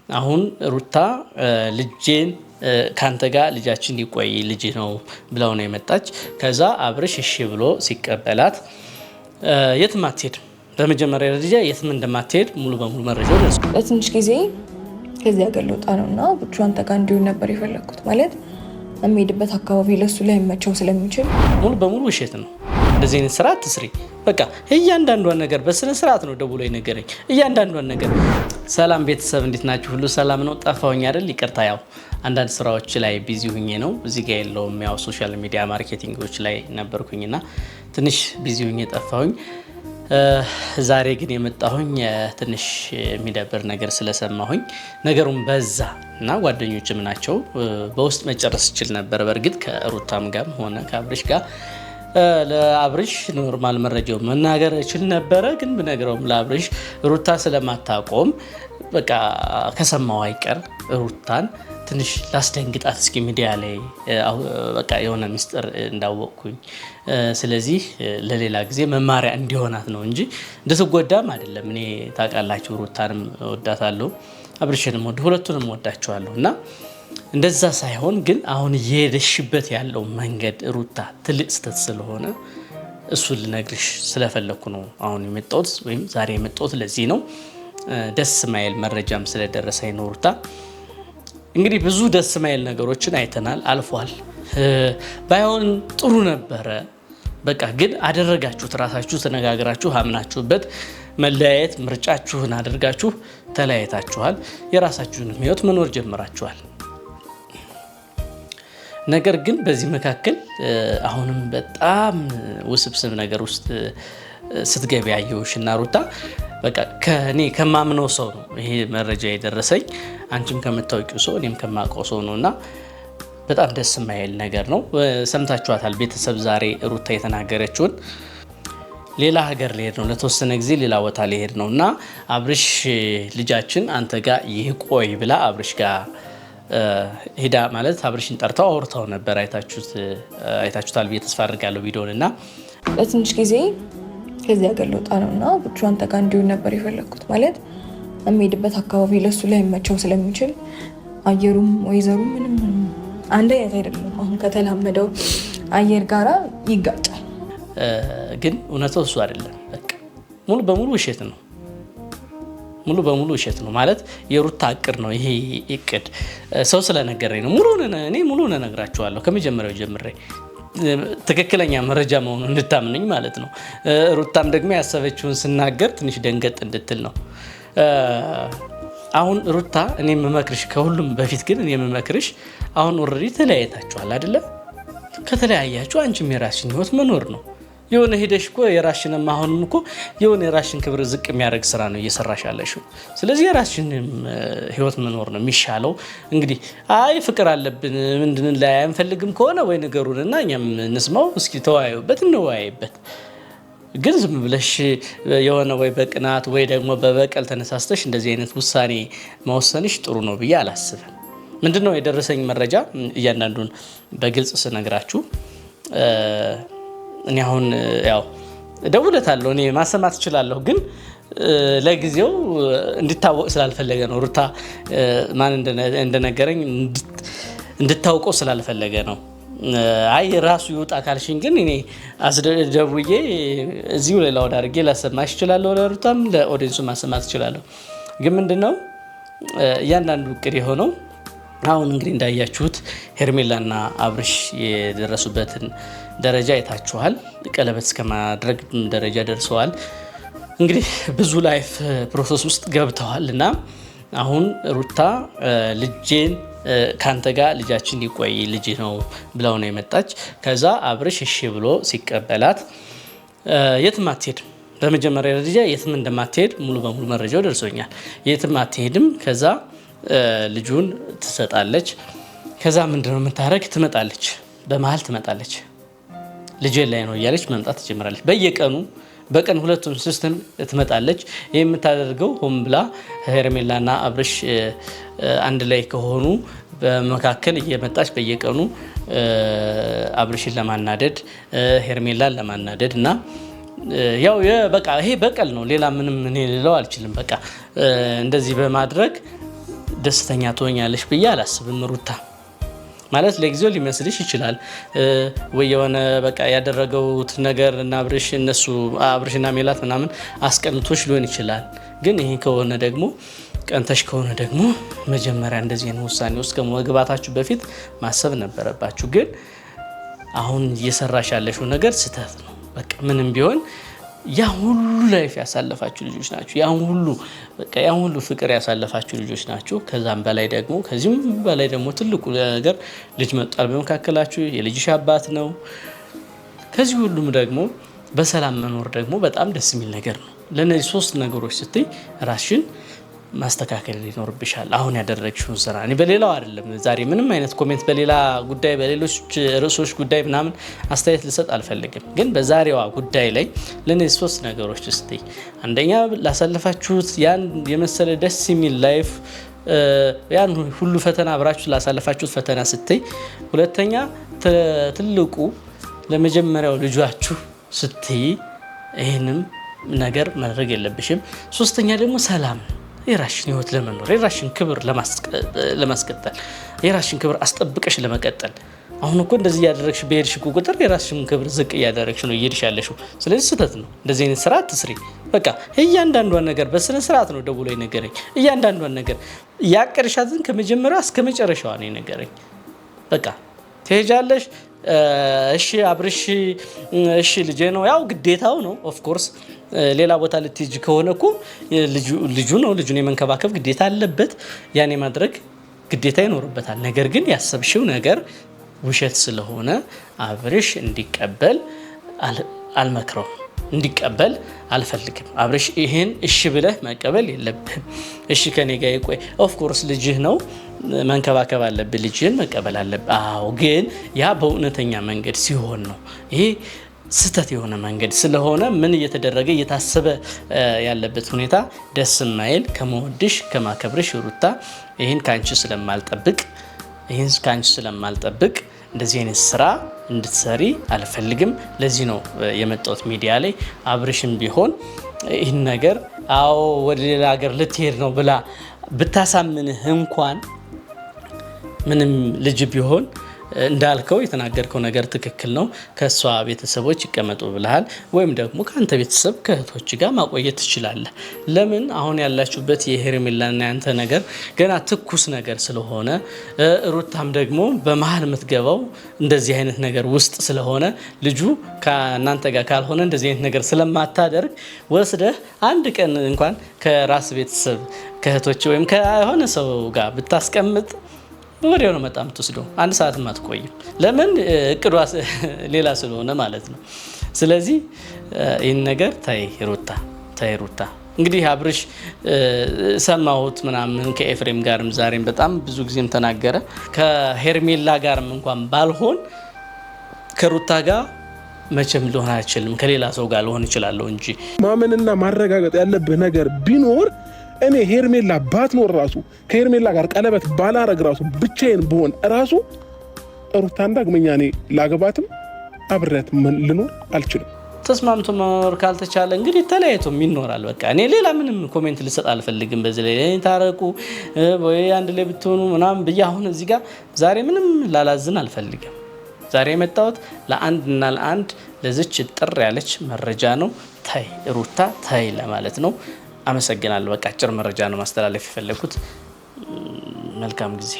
አሁን ሩታ ልጄን ካንተ ጋር ልጃችን ሊቆይ ልጅ ነው ብለው ነው የመጣች። ከዛ አብርሽ እሺ ብሎ ሲቀበላት የትም አትሄድም። በመጀመሪያ ደረጃ የትም እንደማትሄድ ሙሉ በሙሉ መረጃው ደርሶ ለትንሽ ጊዜ ከዚህ ሀገር ልወጣ ነውና ብቻዋን ተጋ እንዲሆን ነበር የፈለኩት። ማለት የሚሄድበት አካባቢ ለሱ ላይ መቸው ስለሚችል ሙሉ በሙሉ ውሸት ነው። እንደዚህ አይነት ስራ አትስሪ። በቃ እያንዳንዷን ነገር በስነ ስርዓት ነው ደውሎ የነገረኝ እያንዳንዷን ነገር። ሰላም ቤተሰብ እንዴት ናችሁ? ሁሉ ሰላም ነው? ጠፋሁኝ አይደል? ይቅርታ፣ ያው አንዳንድ ስራዎች ላይ ቢዚ ሁኜ ነው። እዚህ ጋር የለውም፣ ያው ሶሻል ሚዲያ ማርኬቲንጎች ላይ ነበርኩኝና ትንሽ ቢዚ ሁኜ ጠፋሁኝ። ዛሬ ግን የመጣሁኝ ትንሽ የሚደብር ነገር ስለሰማሁኝ ነገሩን በዛ እና ጓደኞችም ናቸው በውስጥ መጨረስ ይችል ነበር። በእርግጥ ከሩታም ጋር ሆነ ከአብርሽ ጋር ለአብርሽ ኖርማል መረጃው መናገር እችል ነበረ። ግን ብነግረውም ለአብርሽ ሩታ ስለማታቆም በቃ ከሰማው አይቀር ሩታን ትንሽ ላስደንግጣት እስኪ ሚዲያ ላይ በቃ የሆነ ምስጢር እንዳወቅኩኝ፣ ስለዚህ ለሌላ ጊዜ መማሪያ እንዲሆናት ነው እንጂ እንድትጎዳም አይደለም። እኔ ታውቃላችሁ ሩታንም ወዳታለሁ፣ አብርሽንም ሁለቱንም ወዳቸዋለሁ እና እንደዛ ሳይሆን ግን አሁን እየሄደሽበት ያለው መንገድ ሩታ ትልቅ ስህተት ስለሆነ እሱን ልነግርሽ ስለፈለኩ ነው አሁን የመጣሁት፣ ወይም ዛሬ የመጣሁት ለዚህ ነው። ደስ ማይል መረጃም ስለደረሰኝ ነው። ሩታ እንግዲህ ብዙ ደስ ማይል ነገሮችን አይተናል፣ አልፏል። ባይሆን ጥሩ ነበረ። በቃ ግን አደረጋችሁት፣ ራሳችሁ ተነጋግራችሁ አምናችሁበት መለያየት ምርጫችሁን አድርጋችሁ ተለያይታችኋል። የራሳችሁን ህይወት መኖር ጀምራችኋል። ነገር ግን በዚህ መካከል አሁንም በጣም ውስብስብ ነገር ውስጥ ስትገቢ ያየሁሽ እና ሩታ በቃ ከኔ ከማምነው ሰው ነው ይሄ መረጃ የደረሰኝ። አንቺም ከምታውቂው ሰው እኔም ከማውቀው ሰው ነው እና በጣም ደስ የማይል ነገር ነው። ሰምታችኋታል ቤተሰብ። ዛሬ ሩታ የተናገረችውን ሌላ ሀገር ሊሄድ ነው፣ ለተወሰነ ጊዜ ሌላ ቦታ ሊሄድ ነው እና አብርሽ ልጃችን አንተ ጋር ይቆይ ብላ አብርሽ ጋር ሄዳ ማለት አብርሽን ጠርተው አውርተው ነበር። አይታችሁታል ብዬ ተስፋ አድርጋለሁ ቪዲዮን እና ለትንሽ ጊዜ ከዚህ ሀገር ልወጣ ነውና ብቻዋን ተጋ እንዲሆን ነበር የፈለኩት። ማለት የሚሄድበት አካባቢ ለሱ ላይ መቸው ስለሚችል አየሩም ወይዘሩም ምንም አንድ አይነት አይደለም። አሁን ከተላመደው አየር ጋራ ይጋጫል። ግን እውነታው እሱ አይደለም። በቃ ሙሉ በሙሉ ውሸት ነው። ሙሉ በሙሉ ውሸት ነው ማለት የሩታ እቅድ ነው። ይሄ እቅድ ሰው ስለነገረኝ ነው። ሙሉ እነግራችኋለሁ ከመጀመሪያው ጀምሬ ትክክለኛ መረጃ መሆኑን እንድታምነኝ ማለት ነው። ሩታም ደግሞ ያሰበችውን ስናገር ትንሽ ደንገጥ እንድትል ነው። አሁን ሩታ እኔ የምመክርሽ ከሁሉም በፊት ግን እኔ የምመክርሽ አሁን ኦልሬዲ ተለያይታችኋል አይደለ? ከተለያያችሁ አንቺም የራስሽን ህይወት መኖር ነው። የሆነ ሄደሽ እኮ የራስሽንም አሁንም እኮ የሆነ የራስሽን ክብር ዝቅ የሚያደርግ ስራ ነው እየሰራሽ ያለሽው። ስለዚህ የራስሽን ህይወት መኖር ነው የሚሻለው። እንግዲህ አይ ፍቅር አለብን ምንድን ላይ አንፈልግም ከሆነ ወይ ንገሩንና እኛም እንስማው፣ እስኪ ተወያዩበት፣ እንወያይበት። ግን ዝም ብለሽ የሆነ ወይ በቅናት ወይ ደግሞ በበቀል ተነሳስተሽ እንደዚህ አይነት ውሳኔ መወሰንሽ ጥሩ ነው ብዬ አላስብም። ምንድነው የደረሰኝ መረጃ እያንዳንዱን በግልጽ ስነግራችሁ፣ እኔ አሁን ያው ደውለታለሁ፣ እኔ ማሰማት እችላለሁ፣ ግን ለጊዜው እንድታወቅ ስላልፈለገ ነው። ሩታ ማን እንደነገረኝ እንድታውቀው ስላልፈለገ ነው። አይ ራሱ ይወጣ ካልሽኝ ግን እኔ አስደውዬ እዚሁ ሌላ ወደ አድርጌ ላሰማሽ እችላለሁ። ለሩታም ለኦዲየንሱ ማሰማት እችላለሁ። ግን ምንድነው እያንዳንዱ እቅድ የሆነው አሁን እንግዲህ እንዳያችሁት ሄርሜላና አብርሽ የደረሱበትን ደረጃ አይታችኋል። ቀለበት እስከማድረግ ደረጃ ደርሰዋል። እንግዲህ ብዙ ላይፍ ፕሮሰስ ውስጥ ገብተዋል እና አሁን ሩታ ልጄን ካንተ ጋር ልጃችን ሊቆይ ልጅ ነው ብለው ነው የመጣች። ከዛ አብርሽ እሺ ብሎ ሲቀበላት የትም አትሄድም። በመጀመሪያ ደረጃ የትም እንደማትሄድ ሙሉ በሙሉ መረጃው ደርሶኛል። የትም አትሄድም። ከዛ ልጁን ትሰጣለች። ከዛ ምንድነው የምታረግ? ትመጣለች፣ በመሀል ትመጣለች። ልጄ ላይ ነው እያለች መምጣት ትጀምራለች። በቀን ሁለቱም ሲስተም ትመጣለች። ይህ የምታደርገው ሆን ብላ ሄርሜላና አብርሽ አንድ ላይ ከሆኑ በመካከል እየመጣች በየቀኑ አብርሽን ለማናደድ ሄርሜላን ለማናደድ እና ያው በቃ ይሄ በቀል ነው። ሌላ ምንም እኔ ልለው አልችልም። በቃ እንደዚህ በማድረግ ደስተኛ ትሆኛለሽ ብዬ አላስብም ሩታ። ማለት ለጊዜው ሊመስልሽ ይችላል ወይ የሆነ በቃ ያደረገውት ነገር እና አብርሽና ሜላት ምናምን አስቀንቶሽ ሊሆን ይችላል። ግን ይሄ ከሆነ ደግሞ ቀንተሽ ከሆነ ደግሞ መጀመሪያ እንደዚህ ነው ውሳኔ ውስጥ ከመግባታችሁ በፊት ማሰብ ነበረባችሁ። ግን አሁን እየሰራሽ ያለሽው ነገር ስህተት ነው። በቃ ምንም ቢሆን ያ ሁሉ ላይፍ ያሳለፋችሁ ልጆች ናችሁ። ያ ሁሉ ፍቅር ያሳለፋችሁ ልጆች ናችሁ። ከዛም በላይ ደግሞ ከዚህም በላይ ደግሞ ትልቁ ነገር ልጅ መጣል በመካከላችሁ የልጅሽ አባት ነው። ከዚህ ሁሉም ደግሞ በሰላም መኖር ደግሞ በጣም ደስ የሚል ነገር ነው። ለነዚህ 3 ነገሮች ስትይ ራስሽን ማስተካከል ይኖርብሻል። አሁን ያደረግሽውን ስራ እኔ በሌላው አይደለም ዛሬ ምንም አይነት ኮሜንት በሌላ ጉዳይ በሌሎች ርዕሶች ጉዳይ ምናምን አስተያየት ልሰጥ አልፈልግም። ግን በዛሬዋ ጉዳይ ላይ ለነዚህ 3 ነገሮች ስትይ አንደኛ ላሳለፋችሁት ያን የመሰለ ደስ የሚል ላይፍ ያን ሁሉ ፈተና አብራችሁ ላሳለፋችሁት ፈተና ስትይ፣ ሁለተኛ ትልቁ ለመጀመሪያው ልጇችሁ ስትይ ይህንም ነገር ማድረግ የለብሽም። ሶስተኛ ደግሞ ሰላም የራሽን ህይወት ለመኖር የራሽን ክብር ለማስቀጠል የራሽን ክብር አስጠብቀሽ ለመቀጠል። አሁን እኮ እንደዚህ እያደረግሽ በሄድሽ ቁጥር የራስሽን ክብር ዝቅ እያደረግሽ ነው እየሄድሽ ያለሽው። ስለዚህ ስህተት ነው። እንደዚህ አይነት ስራ አትስሪ። በቃ እያንዳንዷን ነገር በስነ ስርዓት ነው ደውሎ የነገረኝ። እያንዳንዷን ነገር ያቀርሻትን ከመጀመሪያው እስከ መጨረሻዋ ነው የነገረኝ። በቃ ትሄጃለሽ፣ እሺ አብርሽ፣ እሺ ልጄ ነው፣ ያው ግዴታው ነው። ኦፍ ኮርስ ሌላ ቦታ ልትሄጂ ከሆነ እኮ ልጁ ነው፣ ልጁን የመንከባከብ ግዴታ አለበት። ያኔ ማድረግ ግዴታ ይኖርበታል። ነገር ግን ያሰብሽው ነገር ውሸት ስለሆነ አብርሽ እንዲቀበል አልመክረውም፣ እንዲቀበል አልፈልግም። አብርሽ ይሄን እሺ ብለህ መቀበል የለብህም። እሺ ከኔ ጋር ይቆይ። ኦፍ ኮርስ ልጅህ ነው፣ መንከባከብ አለብህ፣ ልጅህን መቀበል አለብህ። አዎ፣ ግን ያ በእውነተኛ መንገድ ሲሆን ነው። ይሄ ስህተት የሆነ መንገድ ስለሆነ ምን እየተደረገ እየታሰበ ያለበት ሁኔታ ደስ ማይል። ከመወድሽ ከማከብርሽ ሩታ ይህን ከአንቺ ስለማልጠብቅ እንደዚህ አይነት ስራ እንድትሰሪ አልፈልግም። ለዚህ ነው የመጣሁት ሚዲያ ላይ። አብርሽም ቢሆን ይህን ነገር አዎ ወደ ሌላ ሀገር ልትሄድ ነው ብላ ብታሳምንህ እንኳን ምንም ልጅ ቢሆን እንዳልከው የተናገርከው ነገር ትክክል ነው። ከሷ ቤተሰቦች ይቀመጡ ብለሃል፣ ወይም ደግሞ ከአንተ ቤተሰብ ከእህቶች ጋር ማቆየት ትችላለህ። ለምን አሁን ያላችሁበት የሄርሜላና ያንተ ነገር ገና ትኩስ ነገር ስለሆነ ሩታም ደግሞ በመሀል የምትገባው እንደዚህ አይነት ነገር ውስጥ ስለሆነ ልጁ ከእናንተ ጋር ካልሆነ እንደዚህ አይነት ነገር ስለማታደርግ ወስደህ አንድ ቀን እንኳን ከራስ ቤተሰብ ከእህቶች ወይም ከሆነ ሰው ጋር ብታስቀምጥ ወዲያው ነው በጣም ትወስደው። አንድ ሰዓትም አትቆይም። ለምን እቅዷ ሌላ ስለሆነ ማለት ነው። ስለዚህ ይህን ነገር ታይ ሩታ። እንግዲህ አብርሽ ሰማሁት ምናምን ከኤፍሬም ጋርም ዛሬም በጣም ብዙ ጊዜም ተናገረ። ከሄርሜላ ጋርም እንኳን ባልሆን ከሩታ ጋር መቼም ሊሆን አይችልም። ከሌላ ሰው ጋር ልሆን እችላለሁ እንጂ ማመንና ማረጋገጥ ያለብህ ነገር ቢኖር እኔ ሄርሜላ ባትኖር ራሱ ከሄርሜላ ጋር ቀለበት ባላረግ ራሱ ብቻዬን ብሆን ራሱ ሩታን ዳግመኛ እኔ ላገባትም አብሬያት ልኖር አልችልም። ተስማምቶ መኖር ካልተቻለ እንግዲህ ተለያይቶም ይኖራል። በቃ እኔ ሌላ ምንም ኮሜንት ልሰጥ አልፈልግም። በዚህ ላይ ታረቁ ወይ አንድ ላይ ብትሆኑ ምናምን ብዬ አሁን እዚህ ጋር ዛሬ ምንም ላላዝን አልፈልግም። ዛሬ የመጣሁት ለአንድና ለአንድ ለዚች ጥር ያለች መረጃ ነው። ታይ ሩታ ታይ ለማለት ነው። አመሰግናለሁ። በቃ አጭር መረጃ ነው ማስተላለፍ የፈለኩት። መልካም ጊዜ